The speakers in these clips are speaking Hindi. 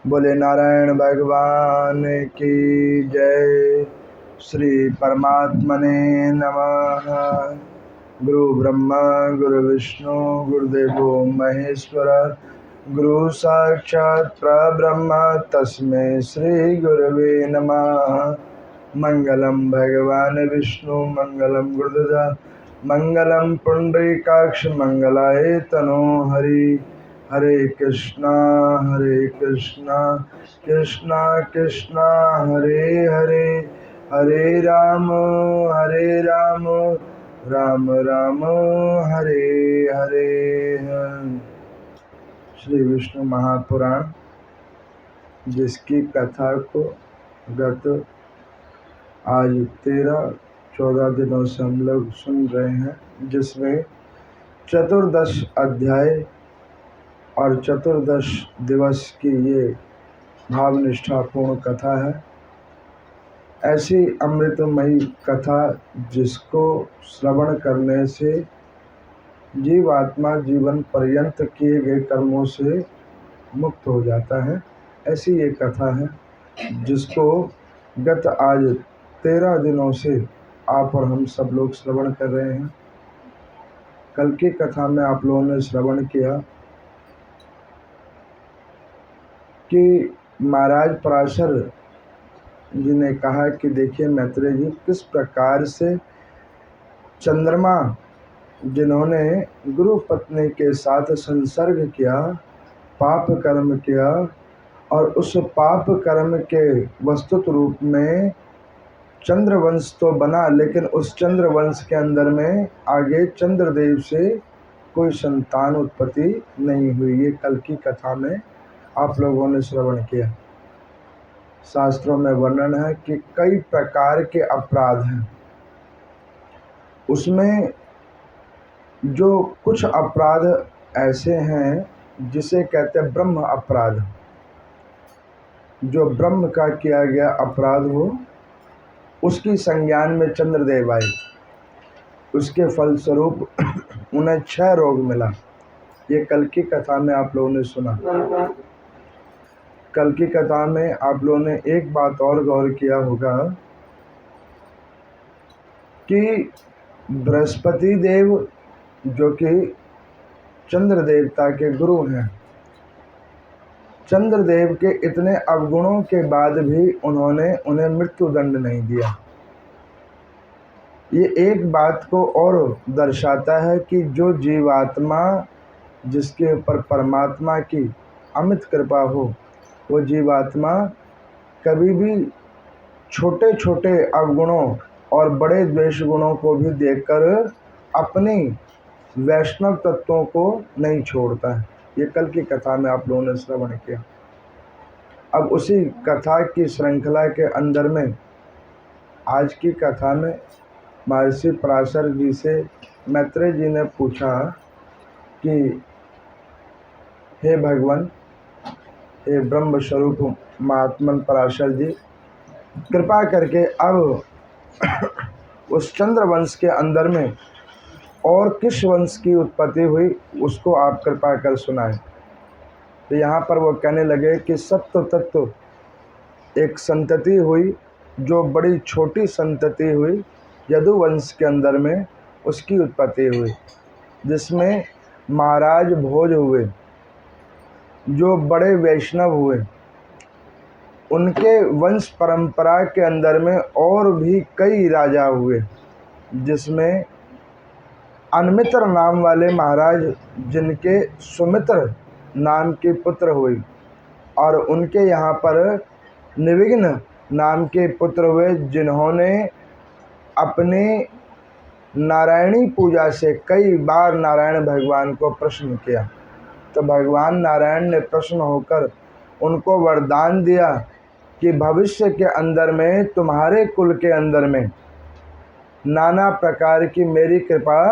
बोले नारायण भगवान की जय। श्री परमात्मने नमः। गुरु ब्रह्मा गुरु विष्णु गुरुदेवो महेश्वर गुरु साक्षात् परब्रह्म तस्मै श्री गुरवे नमः। मंगलम भगवान विष्णु मंगलम गुरुदेव मंगलम पुंडरीकाक्ष मंगलाय तनो हरि। हरे कृष्णा कृष्णा कृष्णा हरे हरे, हरे राम राम राम हरे हरे। श्री विष्णु महापुराण, जिसकी कथा को गत आज 13-14 दिनों से हम लोग सुन रहे हैं, जिसमें चतुर्दश अध्याय और चतुर्दश दिवस की ये भावनिष्ठापूर्ण कथा है। ऐसी अमृतमयी कथा जिसको श्रवण करने से जीवात्मा जीवन पर्यंत किए गए कर्मों से मुक्त हो जाता है। ऐसी ये कथा है जिसको गत आज 13 दिनों से आप और हम सब लोग श्रवण कर रहे हैं। कल की कथा में आप लोगों ने श्रवण किया कि महाराज पराशर जी ने कहा कि देखिए मैत्रेय जी, किस प्रकार से चंद्रमा जिन्होंने गुरु पत्नी के साथ संसर्ग किया, पाप कर्म किया, और उस पाप कर्म के वस्तुत रूप में चंद्रवंश तो बना, लेकिन उस चंद्रवंश के अंदर में आगे चंद्रदेव से कोई संतान उत्पत्ति नहीं हुई। ये कल की कथा में आप लोगों ने श्रवण किया। शास्त्रों में वर्णन है कि कई प्रकार के अपराध हैं। उसमें जो कुछ अपराध ऐसे हैं जिसे कहते हैं ब्रह्म अपराध। जो ब्रह्म का किया गया अपराध हो, उसकी संज्ञान में चंद्रदेव आए, उसके फलस्वरूप उन्हें 6 रोग मिला। ये कल की कथा में आप लोगों ने सुना। कल की कथा में आप लोगों ने एक बात और गौर किया होगा कि बृहस्पति देव जो कि चंद्र देवता के गुरु हैं, चंद्रदेव के इतने अवगुणों के बाद भी उन्होंने उन्हें मृत्यु दंड नहीं दिया। ये एक बात को और दर्शाता है कि जो जीवात्मा जिसके ऊपर परमात्मा की अमित कृपा हो, वो जीवात्मा कभी भी छोटे छोटे अवगुणों और बड़े द्वेष गुणों को भी देखकर अपनी वैष्णव तत्वों को नहीं छोड़ता है। ये कल की कथा में आप लोगों ने श्रवण किया। अब उसी कथा की श्रृंखला के अंदर में आज की कथा में महर्षि पराशर जी से मैत्रेय जी ने पूछा कि हे भगवान, हे ब्रह्म स्वरूप महात्मन पराशर जी, कृपा करके अब उस चंद्र वंश के अंदर में और किस वंश की उत्पत्ति हुई उसको आप कृपा कर सुनाएं। तो यहाँ पर वो कहने लगे कि सत्व तत्व एक संतति हुई, जो बड़ी छोटी संतति हुई, यदुवंश के अंदर में उसकी उत्पत्ति हुई, जिसमें महाराज भोज हुए, जो बड़े वैष्णव हुए। उनके वंश परंपरा के अंदर में और भी कई राजा हुए, जिसमें अनमित्र नाम वाले महाराज, जिनके सुमित्र नाम के पुत्र हुए, और उनके यहाँ पर निविघ्न नाम के पुत्र हुए, जिन्होंने अपने नारायणी पूजा से कई बार नारायण भगवान को प्रश्न किया। तो भगवान नारायण ने प्रश्न होकर उनको वरदान दिया कि भविष्य के अंदर में तुम्हारे कुल के अंदर में नाना प्रकार की मेरी कृपा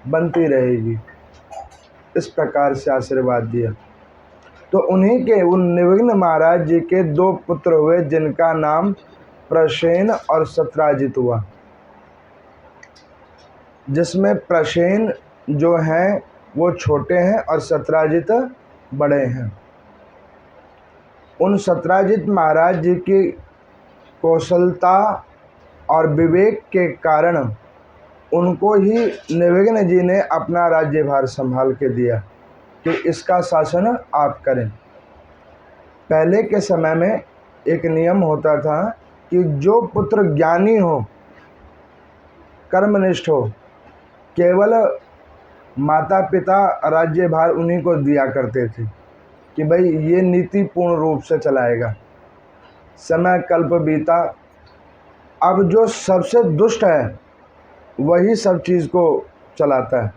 बनती रहेगी। इस प्रकार से आशीर्वाद दिया। तो उन्हीं के उन निविघ्न महाराज जी के 2 पुत्र हुए, जिनका नाम प्रसेन और सत्राजित हुआ, जिसमें प्रसेन जो हैं वो छोटे हैं और सत्राजित बड़े हैं। उन सत्राजित महाराज जी की कौशलता और विवेक के कारण उनको ही निर्विघ्न जी ने अपना राज्यभार संभाल के दिया कि इसका शासन आप करें। पहले के समय में एक नियम होता था कि जो पुत्र ज्ञानी हो, कर्मनिष्ठ हो, केवल माता पिता राज्यभार उन्हीं को दिया करते थे कि भाई ये नीति पूर्ण रूप से चलाएगा। समय कल्प बीता, अब जो सबसे दुष्ट है वही सब चीज़ को चलाता है।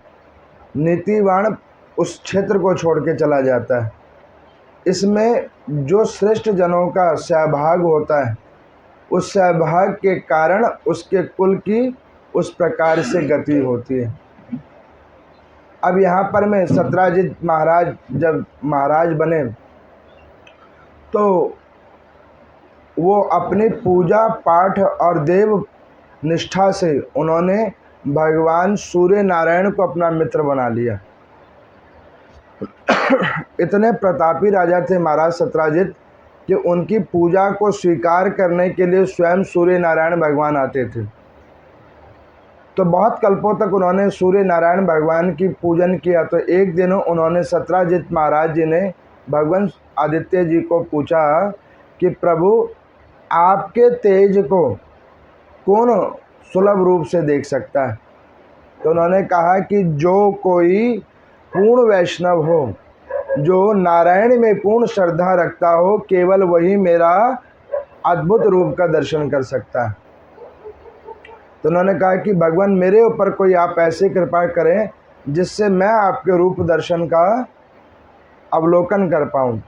नीतिवान उस क्षेत्र को छोड़ के चला जाता है। इसमें जो श्रेष्ठ जनों का सहभाग होता है, उस सहभाग के कारण उसके कुल की उस प्रकार से गति होती है। अब यहाँ पर में सत्राजित महाराज जब महाराज बने तो वो अपनी पूजा पाठ और देव निष्ठा से उन्होंने भगवान सूर्य नारायण को अपना मित्र बना लिया। इतने प्रतापी राजा थे महाराज सत्राजित कि उनकी पूजा को स्वीकार करने के लिए स्वयं सूर्य नारायण भगवान आते थे। तो बहुत कल्पों तक उन्होंने सूर्य नारायण भगवान की पूजन किया। तो एक दिन उन्होंने सत्राजित महाराज जी ने भगवान आदित्य जी को पूछा कि प्रभु, आपके तेज को कौन सुलभ रूप से देख सकता है? तो उन्होंने कहा कि जो कोई पूर्ण वैष्णव हो, जो नारायण में पूर्ण श्रद्धा रखता हो, केवल वही मेरा अद्भुत रूप का दर्शन कर सकता है। तो उन्होंने कहा कि भगवान मेरे ऊपर कोई आप ऐसी कृपा करें जिससे मैं आपके रूप दर्शन का अवलोकन कर पाऊँ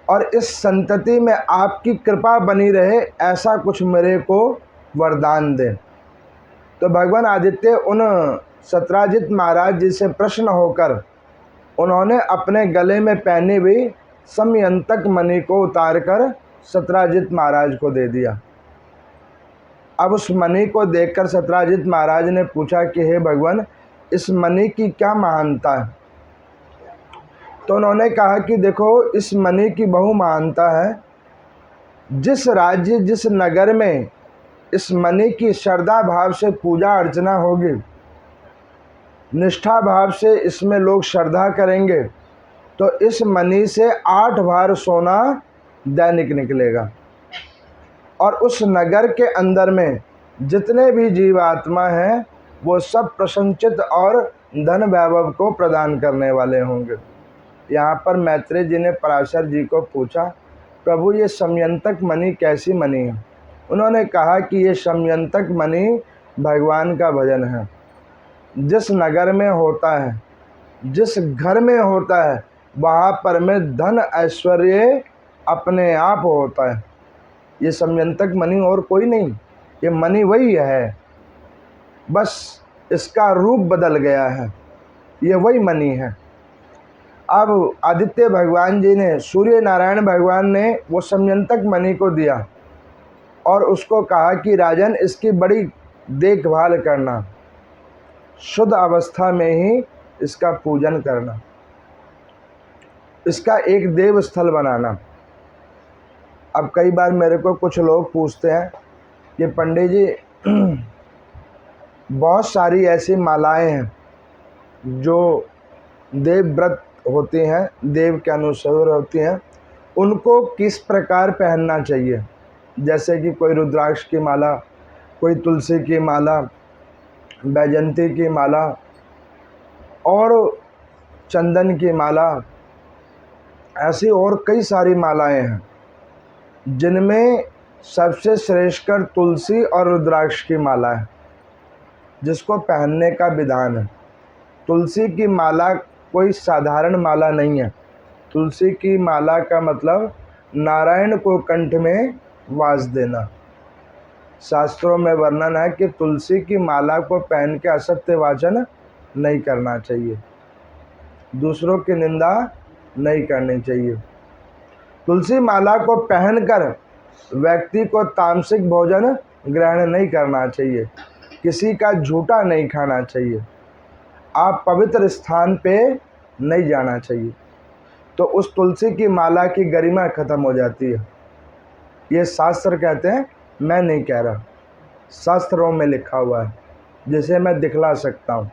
और इस संतति में आपकी कृपा बनी रहे, ऐसा कुछ मेरे को वरदान दें। तो भगवान आदित्य उन सत्राजित महाराज जी से प्रश्न होकर उन्होंने अपने गले में पहनी हुई समयंतक मणि को उतारकर सत्राजित महाराज को दे दिया। अब उस मणि को देखकर सत्राजित महाराज ने पूछा कि हे भगवान, इस मणि की क्या महानता है? तो उन्होंने कहा कि देखो, इस मणि की बहु महानता है। जिस राज्य, जिस नगर में इस मणि की श्रद्धा भाव से पूजा अर्चना होगी, निष्ठा भाव से इसमें लोग श्रद्धा करेंगे, तो इस मणि से 8 भार सोना दैनिक निकलेगा। और उस नगर के अंदर में जितने भी जीवात्मा हैं वो सब प्रसन्नचित और धन वैभव को प्रदान करने वाले होंगे। यहाँ पर मैत्रेय जी ने पराशर जी को पूछा, प्रभु ये समयंतक मणि कैसी मणि है? उन्होंने कहा कि ये समयंतक मणि भगवान का भजन है। जिस नगर में होता है, जिस घर में होता है, वहाँ पर में धन ऐश्वर्य अपने आप होता है। ये समयंतक मणि और कोई नहीं, ये मणि वही है, बस इसका रूप बदल गया है, ये वही मणि है। अब आदित्य भगवान जी ने, सूर्य नारायण भगवान ने वो समयंतक मणि को दिया और उसको कहा कि राजन, इसकी बड़ी देखभाल करना, शुद्ध अवस्था में ही इसका पूजन करना, इसका एक देव स्थल बनाना। अब कई बार मेरे को कुछ लोग पूछते हैं कि पंडित जी, बहुत सारी ऐसी मालाएं हैं जो देव व्रत होती हैं, देव के अनुसार होती हैं, उनको किस प्रकार पहनना चाहिए? जैसे कि कोई रुद्राक्ष की माला, कोई तुलसी की माला, बैजंती की माला और चंदन की माला, ऐसी और कई सारी मालाएं हैं जिनमें सबसे श्रेष्ठकर तुलसी और रुद्राक्ष की माला है, जिसको पहनने का विधान है। तुलसी की माला कोई साधारण माला नहीं है। तुलसी की माला का मतलब नारायण को कंठ में वास देना। शास्त्रों में वर्णन है कि तुलसी की माला को पहन के असत्य वाचन नहीं करना चाहिए, दूसरों की निंदा नहीं करनी चाहिए। तुलसी माला को पहनकर व्यक्ति को तामसिक भोजन ग्रहण नहीं करना चाहिए, किसी का झूठा नहीं खाना चाहिए, आप पवित्र स्थान पे नहीं जाना चाहिए। तो उस तुलसी की माला की गरिमा खत्म हो जाती है। ये शास्त्र कहते हैं, मैं नहीं कह रहा, शास्त्रों में लिखा हुआ है, जिसे मैं दिखला सकता हूँ।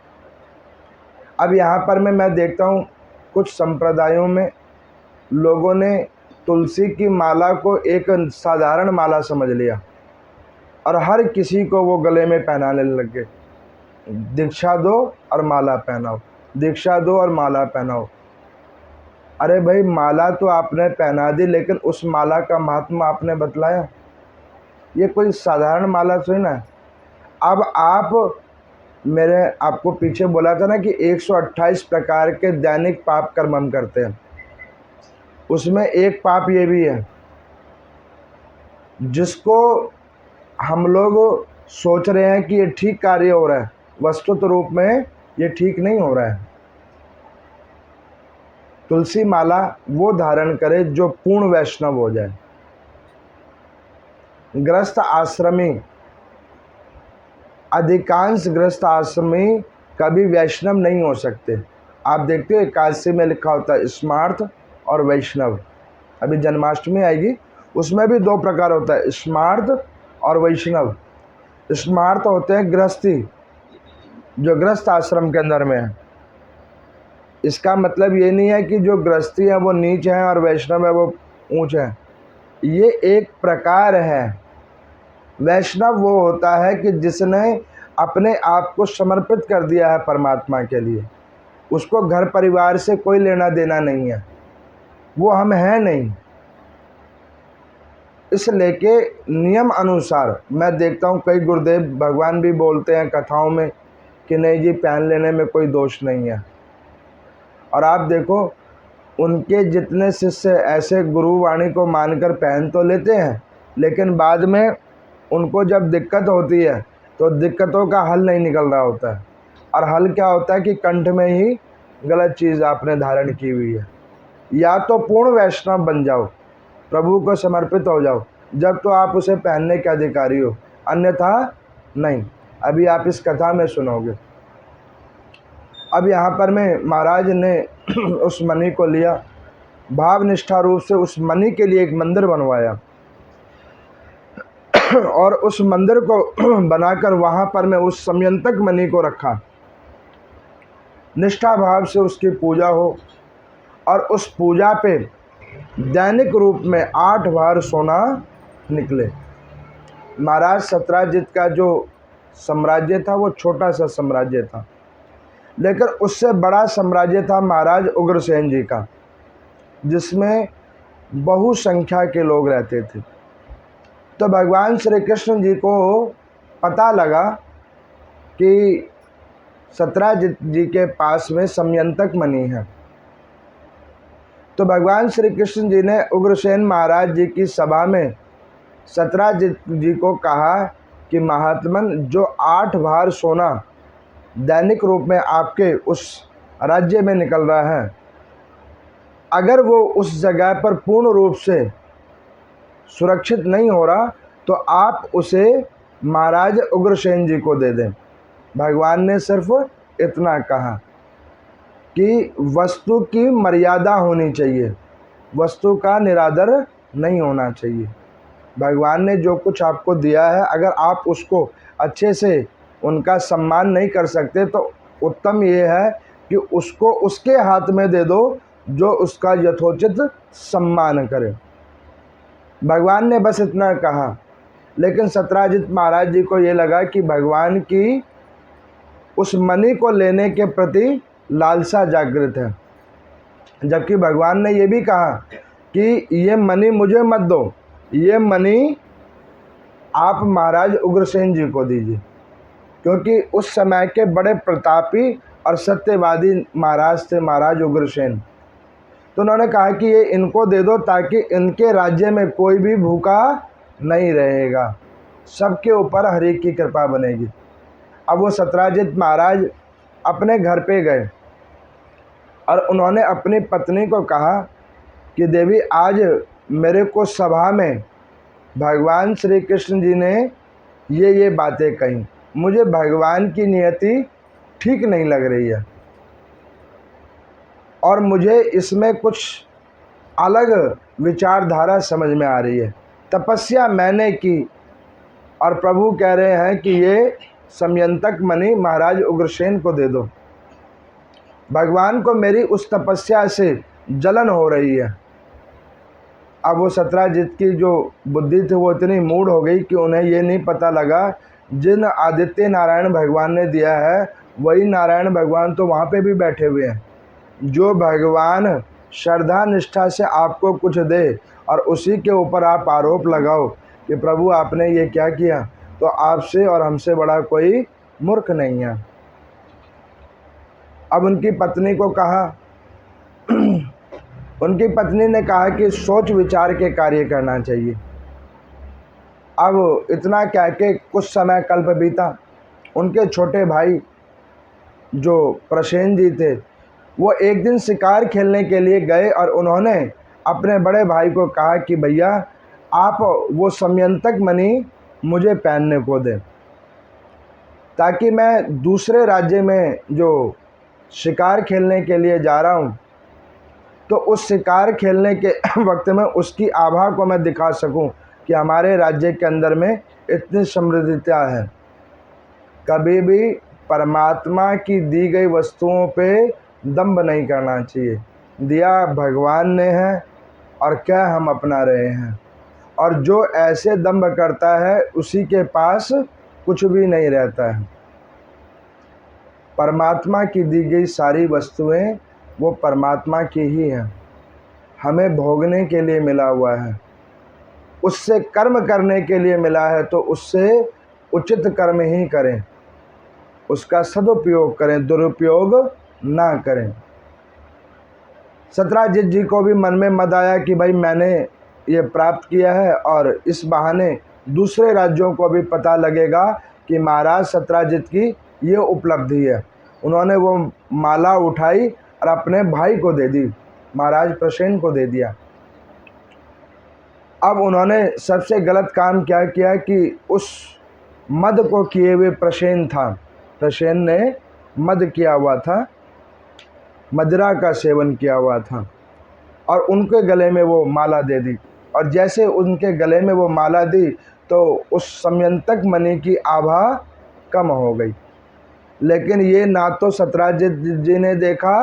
अब यहाँ पर मैं देखता हूँ कुछ संप्रदायों में लोगों ने तुलसी की माला को एक साधारण माला समझ लिया और हर किसी को वो गले में पहनाने लग गए। दीक्षा दो और माला पहनाओ, दीक्षा दो और माला पहनाओ। अरे भाई, माला तो आपने पहना दी, लेकिन उस माला का महात्मा आपने बतलाया? ये कोई साधारण माला थोड़ी ना है। अब मैंने आपको पीछे बोला था ना कि 128 प्रकार के दैनिक पाप कर्म हम करते हैं, उसमें एक पाप ये भी है जिसको हम लोग सोच रहे हैं कि ये ठीक कार्य हो रहा है, वस्तुत रूप में ये ठीक नहीं हो रहा है। तुलसी माला वो धारण करे जो पूर्ण वैष्णव हो जाए। गृहस्थ आश्रमी, अधिकांश गृहस्थ आश्रमी कभी वैष्णव नहीं हो सकते। आप देखते हो एकादशी में लिखा होता है स्मार्त और वैष्णव। अभी जन्माष्टमी आएगी, उसमें भी 2 प्रकार होता है, स्मार्त और वैष्णव। स्मार्त होते हैं गृहस्थी, जो गृहस्थ आश्रम के अंदर में है। इसका मतलब ये नहीं है कि जो गृहस्थी है वो नीच है और वैष्णव है वो ऊंच है। ये एक प्रकार है। वैष्णव वो होता है कि जिसने अपने आप को समर्पित कर दिया है परमात्मा के लिए, उसको घर परिवार से कोई लेना देना नहीं है, वो हम हैं नहीं। इसलिए के नियम अनुसार मैं देखता हूँ कई गुरुदेव भगवान भी बोलते हैं कथाओं में कि नहीं जी, पहन लेने में कोई दोष नहीं है। और आप देखो उनके जितने शिष्य ऐसे गुरुवाणी को मानकर पहन तो लेते हैं, लेकिन बाद में उनको जब दिक्कत होती है तो दिक्कतों का हल नहीं निकल रहा होता है। और हल क्या होता है कि कंठ में ही गलत चीज़ आपने धारण की हुई है। या तो पूर्ण वैष्णव बन जाओ, प्रभु को समर्पित हो जाओ, जब तो आप उसे पहनने के अधिकारी हो, अन्यथा नहीं। अभी आप इस कथा में सुनोगे। अब यहाँ पर महाराज ने उस मणि को लिया, भाव निष्ठा रूप से उस मणि के लिए एक मंदिर बनवाया और उस मंदिर को बनाकर वहाँ पर उस समयंतक मणि को रखा। निष्ठा भाव से उसकी पूजा हो और उस पूजा पे दैनिक रूप में 8 बार सोना निकले। महाराज सत्राजित का जो साम्राज्य था वो छोटा सा साम्राज्य था, लेकिन उससे बड़ा साम्राज्य था महाराज उग्रसेन जी का, जिसमें बहुसंख्या के लोग रहते थे। तो भगवान श्री कृष्ण जी को पता लगा कि सत्राजित जी के पास में समयंतक मणि है। तो भगवान श्री कृष्ण जी ने उग्रसेन महाराज जी की सभा में सत्राजित जी को कहा कि महात्मन, जो 8 बार सोना दैनिक रूप में आपके उस राज्य में निकल रहा है, अगर वो उस जगह पर पूर्ण रूप से सुरक्षित नहीं हो रहा तो आप उसे महाराज उग्रसेन जी को दे दें। भगवान ने सिर्फ इतना कहा कि वस्तु की मर्यादा होनी चाहिए, वस्तु का निरादर नहीं होना चाहिए। भगवान ने जो कुछ आपको दिया है, अगर आप उसको अच्छे से उनका सम्मान नहीं कर सकते तो उत्तम ये है कि उसको उसके हाथ में दे दो जो उसका यथोचित सम्मान करे। भगवान ने बस इतना कहा, लेकिन सत्राजित महाराज जी को ये लगा कि भगवान की उस मणि को लेने के प्रति लालसा जागृत है, जबकि भगवान ने ये भी कहा कि ये मणि मुझे मत दो, ये मणि आप महाराज उग्रसेन जी को दीजिए, क्योंकि उस समय के बड़े प्रतापी और सत्यवादी महाराज थे महाराज उग्रसेन। तो उन्होंने कहा कि ये इनको दे दो ताकि इनके राज्य में कोई भी भूखा नहीं रहेगा, सबके ऊपर हरि की कृपा बनेगी। अब वो सत्राजित महाराज अपने घर पे गए और उन्होंने अपनी पत्नी को कहा कि देवी, आज मेरे को सभा में भगवान श्री कृष्ण जी ने ये बातें कही, मुझे भगवान की नियति ठीक नहीं लग रही है और मुझे इसमें कुछ अलग विचारधारा समझ में आ रही है। तपस्या मैंने की और प्रभु कह रहे हैं कि ये समयंतक मणि महाराज उग्रसेन को दे दो। भगवान को मेरी उस तपस्या से जलन हो रही है। अब वो सत्राजित की जो बुद्धि थी वो इतनी मूढ़ हो गई कि उन्हें ये नहीं पता लगा जिन आदित्य नारायण भगवान ने दिया है वही नारायण भगवान तो वहाँ पे भी बैठे हुए हैं। जो भगवान श्रद्धा निष्ठा से आपको कुछ दे और उसी के ऊपर आप आरोप लगाओ कि प्रभु आपने ये क्या किया, तो आपसे और हमसे बड़ा कोई मूर्ख नहीं है। अब उनकी पत्नी को कहा उनकी पत्नी ने कहा कि सोच विचार के कार्य करना चाहिए। अब इतना कह के कुछ समय कल्प बीता। उनके छोटे भाई जो प्रसेन जी थे वो एक दिन शिकार खेलने के लिए गए और उन्होंने अपने बड़े भाई को कहा कि भैया आप वो समयंतक मणि मुझे पहनने को दें ताकि मैं दूसरे राज्य में जो शिकार खेलने के लिए जा रहा हूँ तो उस शिकार खेलने के वक्त में उसकी आभा को मैं दिखा सकूं कि हमारे राज्य के अंदर में इतनी समृद्धता है। कभी भी परमात्मा की दी गई वस्तुओं पे दंभ नहीं करना चाहिए। दिया भगवान ने है और क्या हम अपना रहे हैं, और जो ऐसे दंभ करता है उसी के पास कुछ भी नहीं रहता है। परमात्मा की दी गई सारी वस्तुएं वो परमात्मा की ही हैं, हमें भोगने के लिए मिला हुआ है, उससे कर्म करने के लिए मिला है तो उससे उचित कर्म ही करें, उसका सदुपयोग करें, दुरुपयोग ना करें। सत्राजित जी को भी मन में मद आया कि भाई मैंने ये प्राप्त किया है और इस बहाने दूसरे राज्यों को भी पता लगेगा कि महाराज सत्राजित की ये उपलब्धि है। उन्होंने वो माला उठाई और अपने भाई को दे दी, महाराज प्रसेन को दे दिया। अब उन्होंने सबसे गलत काम क्या किया कि उस मद को किए हुए प्रसेन था, प्रसेन ने मद किया हुआ था, मदिरा का सेवन किया हुआ था और उनके गले में वो माला दे दी। और जैसे उनके गले में वो माला दी तो उस समयंतक मणि की आभा कम हो गई। लेकिन ये ना तो सत्राजित जी ने देखा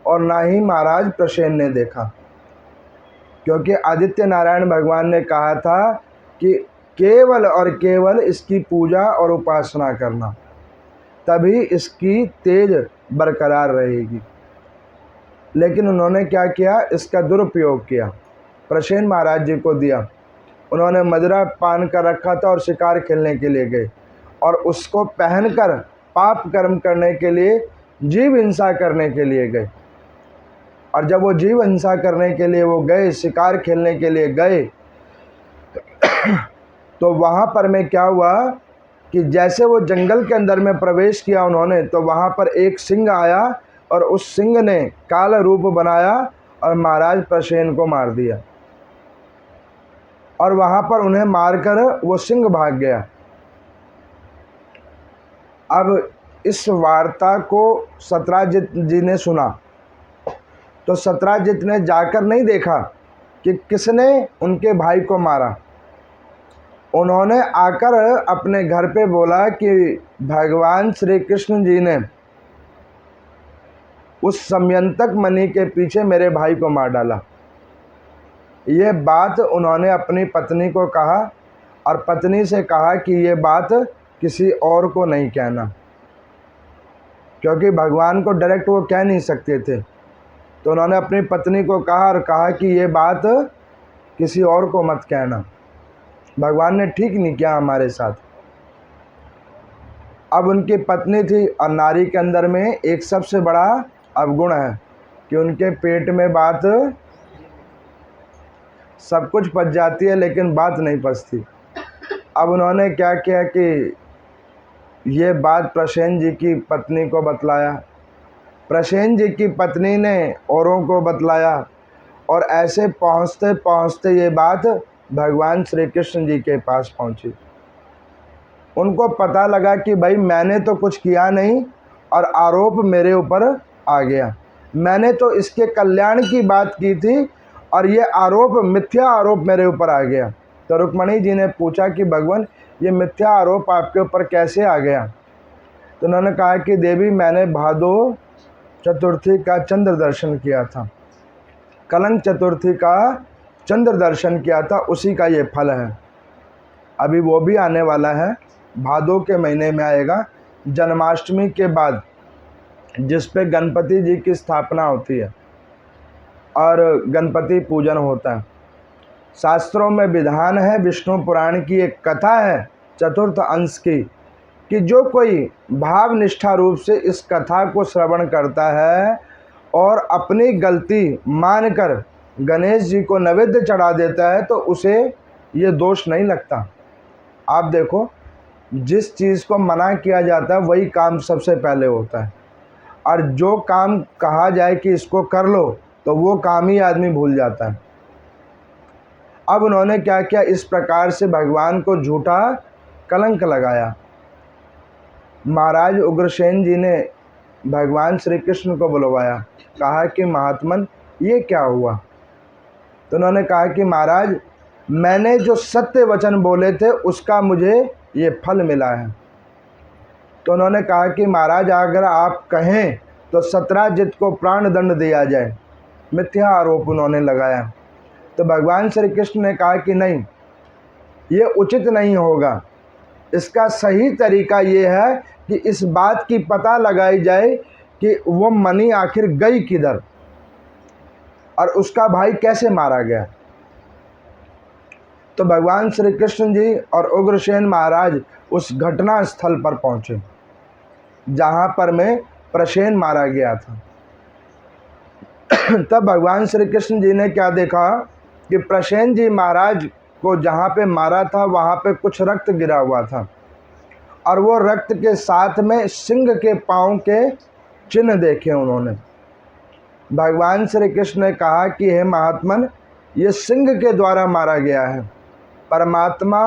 और ना ही महाराज प्रसेन ने देखा, क्योंकि आदित्य नारायण भगवान ने कहा था कि केवल और केवल इसकी पूजा और उपासना करना, तभी इसकी तेज बरकरार रहेगी। लेकिन उन्होंने क्या किया, इसका दुरुपयोग किया। प्रसेन महाराज जी को दिया, उन्होंने मदिरा पान कर रखा था और शिकार खेलने के लिए गए और उसको पहनकर पाप कर्म करने के लिए, जीव हिंसा करने के लिए गए। और जब वो जीव हिंसा करने के लिए वो गए, शिकार खेलने के लिए गए, तो वहाँ पर में क्या हुआ कि जैसे वो जंगल के अंदर में प्रवेश किया उन्होंने, तो वहाँ पर एक सिंह आया और उस सिंह ने काल रूप बनाया और महाराज प्रसेन को मार दिया। और वहाँ पर उन्हें मारकर वो सिंह भाग गया। अब इस वार्ता को सत्राजित जी ने सुना तो सत्राजित ने जाकर नहीं देखा कि किसने उनके भाई को मारा। उन्होंने आकर अपने घर पे बोला कि भगवान श्री कृष्ण जी ने उस समयंतक मणि के पीछे मेरे भाई को मार डाला। ये बात उन्होंने अपनी पत्नी को कहा और पत्नी से कहा कि ये बात किसी और को नहीं कहना, क्योंकि भगवान को डायरेक्ट वो कह नहीं सकते थे। तो उन्होंने अपनी पत्नी को कहा और कहा कि ये बात किसी और को मत कहना, भगवान ने ठीक नहीं किया हमारे साथ। अब उनकी पत्नी थी और नारी के अंदर में एक सबसे बड़ा अवगुण है कि उनके पेट में बात सब कुछ पच जाती है लेकिन बात नहीं पचती। अब उन्होंने क्या किया कि ये बात प्रसेन जी की पत्नी को बतलाया, प्रसेन जी की पत्नी ने औरों को बतलाया और ऐसे पहुँचते पहुँचते ये बात भगवान श्री कृष्ण जी के पास पहुँची। उनको पता लगा कि भाई मैंने तो कुछ किया नहीं और आरोप मेरे ऊपर आ गया, मैंने तो इसके कल्याण की बात की थी और ये आरोप, मिथ्या आरोप मेरे ऊपर आ गया। तो रुक्मणी जी ने पूछा कि भगवान ये मिथ्या आरोप आपके ऊपर कैसे आ गया? तो उन्होंने कहा कि देवी मैंने भादो चतुर्थी का चंद्र दर्शन किया था, कलंक चतुर्थी का चंद्र दर्शन किया था, उसी का ये फल है। अभी वो भी आने वाला है, भादो के महीने में आएगा, जन्माष्टमी के बाद, जिस पे गणपति जी की स्थापना होती है और गणपति पूजन होता है। शास्त्रों में विधान है, विष्णु पुराण की एक कथा है चतुर्थ अंश की, कि जो कोई भाव निष्ठा रूप से इस कथा को श्रवण करता है और अपनी गलती मानकर गणेश जी को नैवेद्य चढ़ा देता है तो उसे ये दोष नहीं लगता। आप देखो, जिस चीज़ को मना किया जाता है वही काम सबसे पहले होता है, और जो काम कहा जाए कि इसको कर लो तो वो काम ही आदमी भूल जाता है। अब उन्होंने क्या किया, इस प्रकार से भगवान को झूठा कलंक लगाया। महाराज उग्रसेन जी ने भगवान श्री कृष्ण को बुलवाया, कहा कि महात्मन ये क्या हुआ? तो उन्होंने कहा कि महाराज मैंने जो सत्य वचन बोले थे उसका मुझे ये फल मिला है। तो उन्होंने कहा कि महाराज अगर आप कहें तो सत्राजित को प्राण दंड दिया जाए। मिथ्या आरोप उन्होंने लगाया। तो भगवान श्री कृष्ण ने कहा कि नहीं, ये उचित नहीं होगा, इसका सही तरीका ये है कि इस बात की पता लगाई जाए कि वो मणि आखिर गई किधर और उसका भाई कैसे मारा गया। तो भगवान श्री कृष्ण जी और उग्रसेन महाराज उस घटना स्थल पर पहुंचे जहां पर में प्रसेन मारा गया था। तब भगवान श्री कृष्ण जी ने क्या देखा कि प्रसेन जी महाराज को जहाँ पे मारा था वहाँ पे कुछ रक्त गिरा हुआ था, और वो रक्त के साथ में सिंह के पाँव के चिन्ह देखे उन्होंने। भगवान श्री कृष्ण ने कहा कि हे महात्मन, ये सिंह के द्वारा मारा गया है। परमात्मा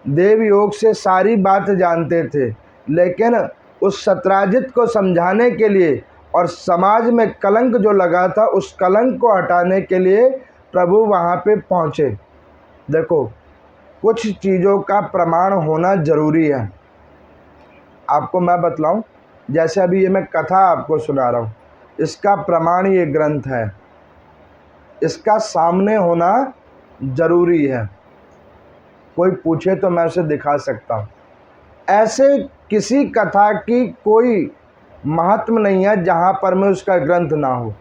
देव योग से सारी बात जानते थे, लेकिन उस सत्राजित को समझाने के लिए और समाज में कलंक जो लगा था उस कलंक को हटाने के लिए प्रभु वहाँ पे पहुँचे। देखो, कुछ चीज़ों का प्रमाण होना जरूरी है। आपको मैं बतलाऊं, जैसे अभी ये मैं कथा आपको सुना रहा हूँ, इसका प्रमाण ये ग्रंथ है, इसका सामने होना जरूरी है। कोई पूछे तो मैं उसे दिखा सकता हूँ। ऐसे किसी कथा की कोई महत्व नहीं है जहाँ पर में उसका ग्रंथ ना हो।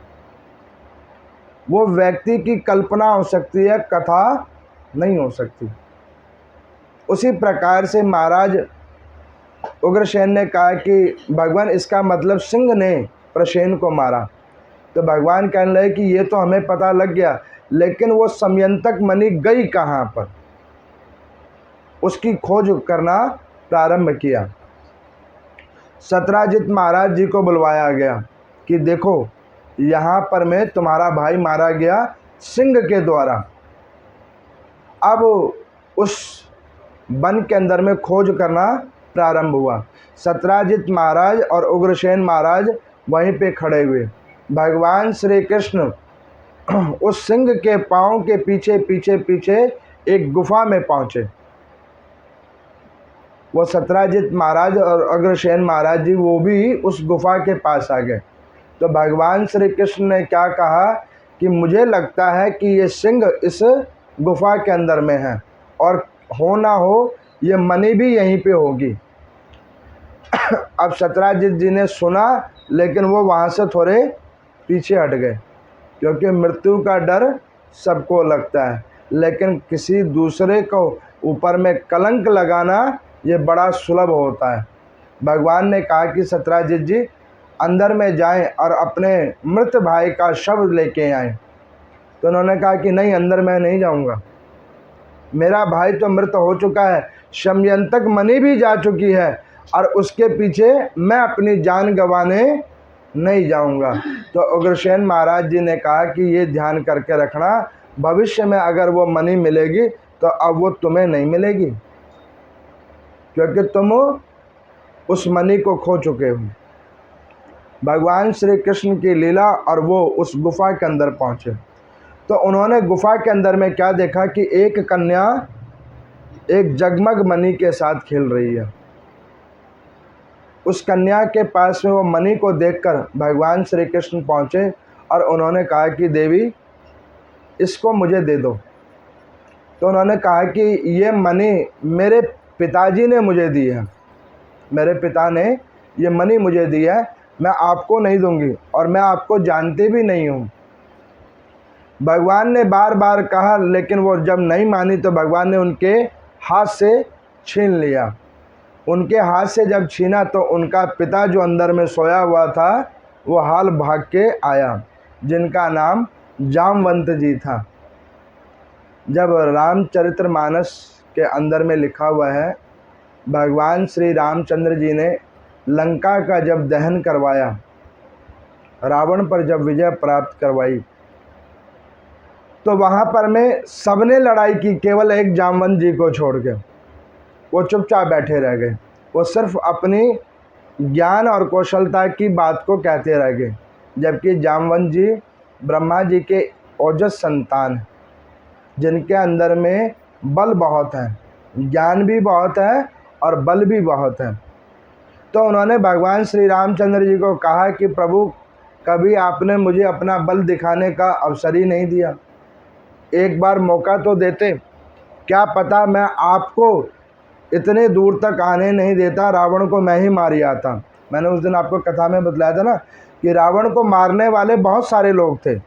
वो व्यक्ति की कल्पना हो सकती है, कथा नहीं हो सकती। उसी प्रकार से महाराज उग्रसेन ने कहा कि भगवान इसका मतलब सिंह ने प्रसेन को मारा। तो भगवान कहने लगे कि ये तो हमें पता लग गया, लेकिन वो समयंतक मणि गई कहाँ पर, उसकी खोज करना प्रारंभ किया। सत्राजित महाराज जी को बुलवाया गया कि देखो यहाँ पर में तुम्हारा भाई मारा गया सिंह के द्वारा। अब उस वन के अंदर में खोज करना प्रारंभ हुआ। सत्राजित महाराज और उग्रसेन महाराज वहीं पे खड़े हुए। भगवान श्री कृष्ण उस सिंह के पाँव के पीछे पीछे पीछे एक गुफा में पहुँचे। वो सत्राजित महाराज और अग्रसेन महाराज जी वो भी उस गुफा के पास आ गए। तो भगवान श्री कृष्ण ने क्या कहा कि मुझे लगता है कि ये सिंह इस गुफा के अंदर में है, और हो ना हो ये मणि भी यहीं पे होगी। अब सत्राजित जी ने सुना, लेकिन वो वहाँ से थोड़े पीछे हट गए, क्योंकि मृत्यु का डर सबको लगता है, लेकिन किसी दूसरे को ऊपर में कलंक लगाना ये बड़ा सुलभ होता है। भगवान ने कहा कि सत्राजित जी अंदर में जाएं और अपने मृत भाई का शव लेके आएं। तो उन्होंने कहा कि नहीं, अंदर मैं नहीं जाऊंगा, मेरा भाई तो मृत हो चुका है, समयंतक मणि भी जा चुकी है, और उसके पीछे मैं अपनी जान गंवाने नहीं जाऊंगा। तो उग्रसेन महाराज जी ने कहा कि ये ध्यान करके रखना, भविष्य में अगर वो मणि मिलेगी तो अब वो तुम्हें नहीं मिलेगी, क्योंकि तुम उस मणि को खो चुके हो। भगवान श्री कृष्ण की लीला, और वो उस गुफा के अंदर पहुँचे। तो उन्होंने गुफा के अंदर में क्या देखा कि एक कन्या एक जगमग मणि के साथ खेल रही है। उस कन्या के पास में वो मणि को देखकर भगवान श्री कृष्ण पहुँचे और उन्होंने कहा कि देवी इसको मुझे दे दो। तो उन्होंने कहा कि ये मणि मेरे पिताजी ने मुझे दी है, मेरे पिता ने ये मणि मुझे दी है, मैं आपको नहीं दूंगी और मैं आपको जानती भी नहीं हूँ। भगवान ने बार बार कहा, लेकिन वो जब नहीं मानी तो भगवान ने उनके हाथ से छीन लिया। उनके हाथ से जब छीना तो उनका पिता जो अंदर में सोया हुआ था वो हाल भाग के आया, जिनका नाम जामवंत जी था। जब रामचरितमानस के अंदर में लिखा हुआ है, भगवान श्री रामचंद्र जी ने लंका का जब दहन करवाया, रावण पर जब विजय प्राप्त करवाई, तो वहाँ पर में सबने लड़ाई की, केवल एक जामवंत जी को छोड़ के वो चुपचाप बैठे रह गए। वो सिर्फ अपनी ज्ञान और कौशलता की बात को कहते रह गए, जबकि जामवंत जी ब्रह्मा जी के ओजस संतान हैं, जिनके अंदर में बल बहुत है, ज्ञान भी बहुत है और बल भी बहुत है। तो उन्होंने भगवान श्री रामचंद्र जी को कहा कि प्रभु कभी आपने मुझे अपना बल दिखाने का अवसर ही नहीं दिया, एक बार मौका तो देते, क्या पता मैं आपको इतने दूर तक आने नहीं देता, रावण को मैं ही मार आता। मैंने उस दिन आपको कथा में बतलाया था ना कि रावण को मारने वाले बहुत सारे लोग थे,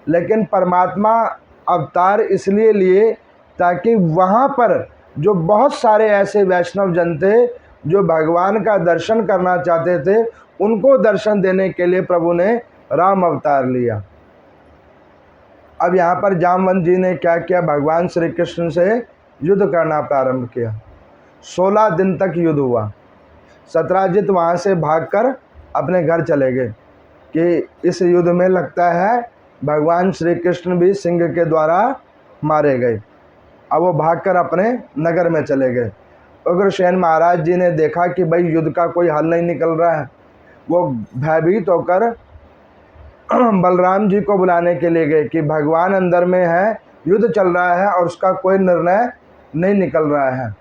लेकिन परमात्मा अवतार इसलिए लिए ताकि वहाँ पर जो बहुत सारे ऐसे वैष्णव जन थे जो भगवान का दर्शन करना चाहते थे, उनको दर्शन देने के लिए प्रभु ने राम अवतार लिया। अब यहाँ पर जामवंत जी ने क्या किया, भगवान श्री कृष्ण से युद्ध करना प्रारंभ किया। 16 दिन तक युद्ध हुआ। सत्राजित वहाँ से भागकर अपने घर चले गए कि इस युद्ध में लगता है भगवान श्री कृष्ण भी सिंह के द्वारा मारे गए। अब वो भागकर अपने नगर में चले गए। उग्रसेन महाराज जी ने देखा कि भाई युद्ध का कोई हल नहीं निकल रहा है। वो भयभीत होकर बलराम जी को बुलाने के लिए गए कि भगवान अंदर में है, युद्ध चल रहा है और उसका कोई निर्णय नहीं निकल रहा है।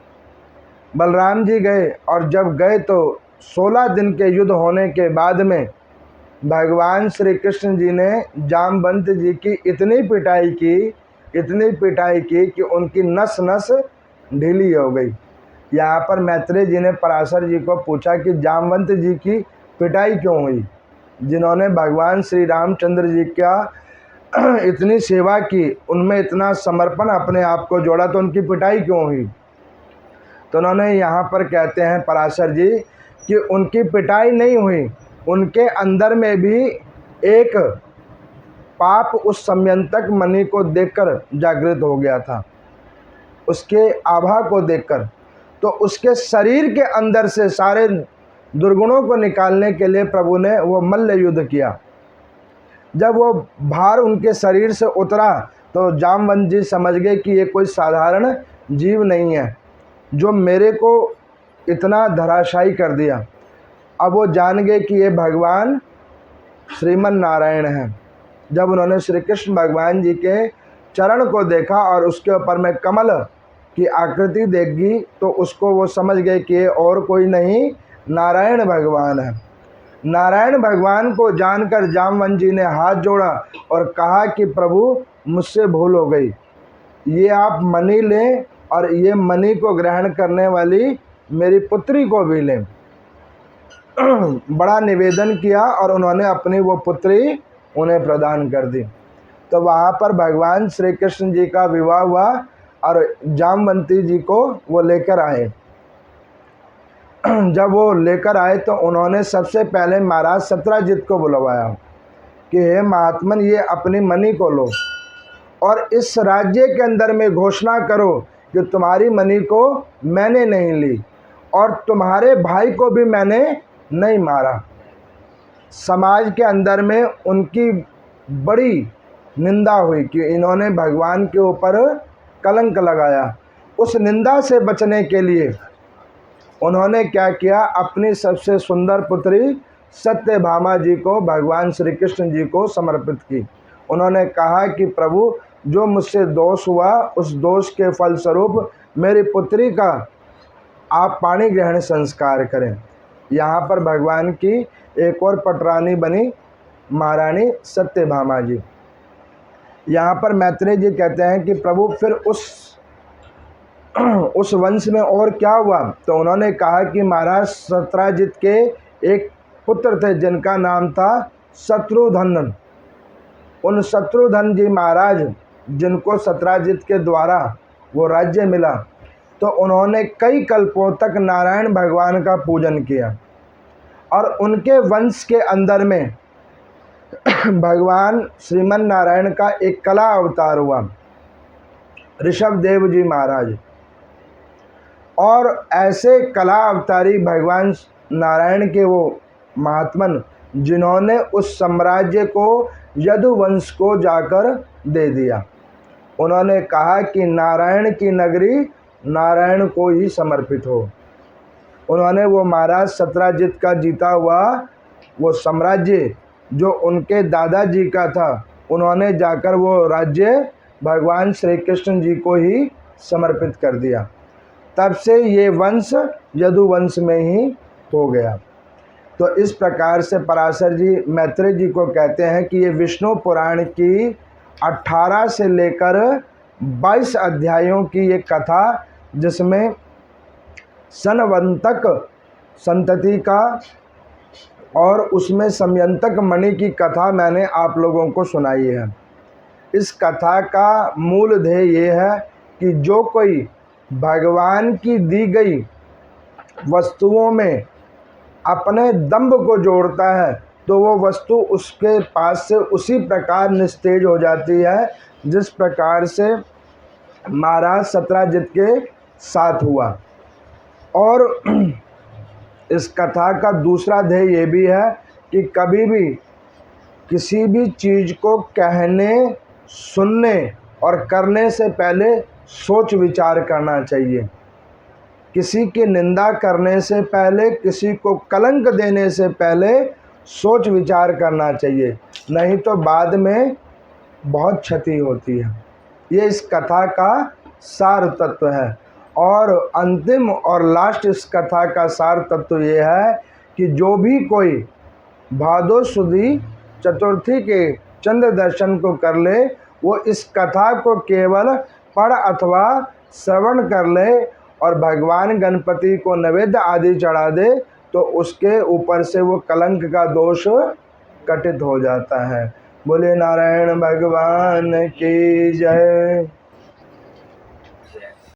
बलराम जी गए और जब गए तो 16 दिन के युद्ध होने के बाद में भगवान श्री कृष्ण जी ने जामवंत जी की इतनी पिटाई की कि उनकी नस नस ढीली हो गई। यहाँ पर मैत्रेय जी ने पराशर जी को पूछा कि जामवंत जी की पिटाई क्यों हुई, जिन्होंने भगवान श्री रामचंद्र जी का इतनी सेवा की, उनमें इतना समर्पण अपने आप को जोड़ा, तो उनकी पिटाई क्यों हुई। तो उन्होंने यहाँ पर कहते हैं पराशर जी कि उनकी पिटाई नहीं हुई, उनके अंदर में भी एक पाप उस समयंतक मणि को देखकर जागृत हो गया था, उसके आभा को देखकर। तो उसके शरीर के अंदर से सारे दुर्गुणों को निकालने के लिए प्रभु ने वो मल्ल युद्ध किया। जब वो भार उनके शरीर से उतरा तो जामवंत जी समझ गए कि ये कोई साधारण जीव नहीं है जो मेरे को इतना धराशायी कर दिया। अब वो जान गए कि ये भगवान श्रीमन नारायण हैं। जब उन्होंने श्री कृष्ण भगवान जी के चरण को देखा और उसके ऊपर में कमल की आकृति देखी तो उसको वो समझ गए कि ये और कोई नहीं, नारायण भगवान है। नारायण भगवान को जानकर जामवंत जी ने हाथ जोड़ा और कहा कि प्रभु मुझसे भूल हो गई, ये आप मणि लें और ये मणि को ग्रहण करने वाली मेरी पुत्री को भी लें। बड़ा निवेदन किया और उन्होंने अपनी वो पुत्री उन्हें प्रदान कर दी। तो वहाँ पर भगवान श्री कृष्ण जी का विवाह हुआ और जामवंती जी को वो लेकर आए। जब वो लेकर आए तो उन्होंने सबसे पहले महाराज सत्राजित को बुलवाया कि हे महात्मन, ये अपनी मणि को लो और इस राज्य के अंदर में घोषणा करो कि तुम्हारी मणि को मैंने नहीं ली और तुम्हारे भाई को भी मैंने नहीं मारा। समाज के अंदर में उनकी बड़ी निंदा हुई कि इन्होंने भगवान के ऊपर कलंक लगाया। उस निंदा से बचने के लिए उन्होंने क्या किया, अपनी सबसे सुंदर पुत्री सत्यभामा जी को भगवान श्री कृष्ण जी को समर्पित की। उन्होंने कहा कि प्रभु, जो मुझसे दोष हुआ उस दोष के फलस्वरूप मेरी पुत्री का आप पाणी ग्रहण संस्कार करें। यहाँ पर भगवान की एक और पटरानी बनी महारानी सत्यभामा जी। यहाँ पर मैत्रेय जी कहते हैं कि प्रभु फिर उस वंश में और क्या हुआ? तो उन्होंने कहा कि महाराज सत्राजित के एक पुत्र थे जिनका नाम था शत्रुघ्न। उन शत्रुघ्न जी महाराज, जिनको सत्राजित के द्वारा वो राज्य मिला, तो उन्होंने कई कल्पों तक नारायण भगवान का पूजन किया और उनके वंश के अंदर में भगवान श्रीमन नारायण का एक कला अवतार हुआ, ऋषभ देव जी महाराज। और ऐसे कला अवतारी भगवान नारायण के वो महात्मन, जिन्होंने उस साम्राज्य को यदुवंश को जाकर दे दिया। उन्होंने कहा कि नारायण की नगरी नारायण को ही समर्पित हो। उन्होंने वो महाराज सत्राजित का जीता हुआ वो साम्राज्य जो उनके दादाजी का था, उन्होंने जाकर वो राज्य भगवान श्री कृष्ण जी को ही समर्पित कर दिया। तब से ये वंश यदुवंश में ही हो गया। तो इस प्रकार से पराशर जी मैत्रेय जी को कहते हैं कि ये विष्णु पुराण की 18 से लेकर 22 अध्यायों की ये कथा, जिसमें सनवंतक संतति का और उसमें समयंतक मणि की कथा मैंने आप लोगों को सुनाई है। इस कथा का मूल ध्येय ये है कि जो कोई भगवान की दी गई वस्तुओं में अपने दंभ को जोड़ता है तो वो वस्तु उसके पास से उसी प्रकार निस्तेज हो जाती है जिस प्रकार से महाराज सत्राजित के साथ हुआ। और इस कथा का दूसरा ध्येय ये भी है कि कभी भी किसी भी चीज़ को कहने, सुनने और करने से पहले सोच विचार करना चाहिए। किसी की निंदा करने से पहले, किसी को कलंक देने से पहले सोच विचार करना चाहिए, नहीं तो बाद में बहुत क्षति होती है। ये इस कथा का सार तत्व है। और अंतिम और लास्ट इस कथा का सार तत्व ये है कि जो भी कोई भादो सुदी चतुर्थी के चंद्र दर्शन को कर ले, वो इस कथा को केवल पढ़ अथवा श्रवण कर ले और भगवान गणपति को नैवेद्य आदि चढ़ा दे, तो उसके ऊपर से वो कलंक का दोष कटित हो जाता है। बोले नारायण भगवान की जय।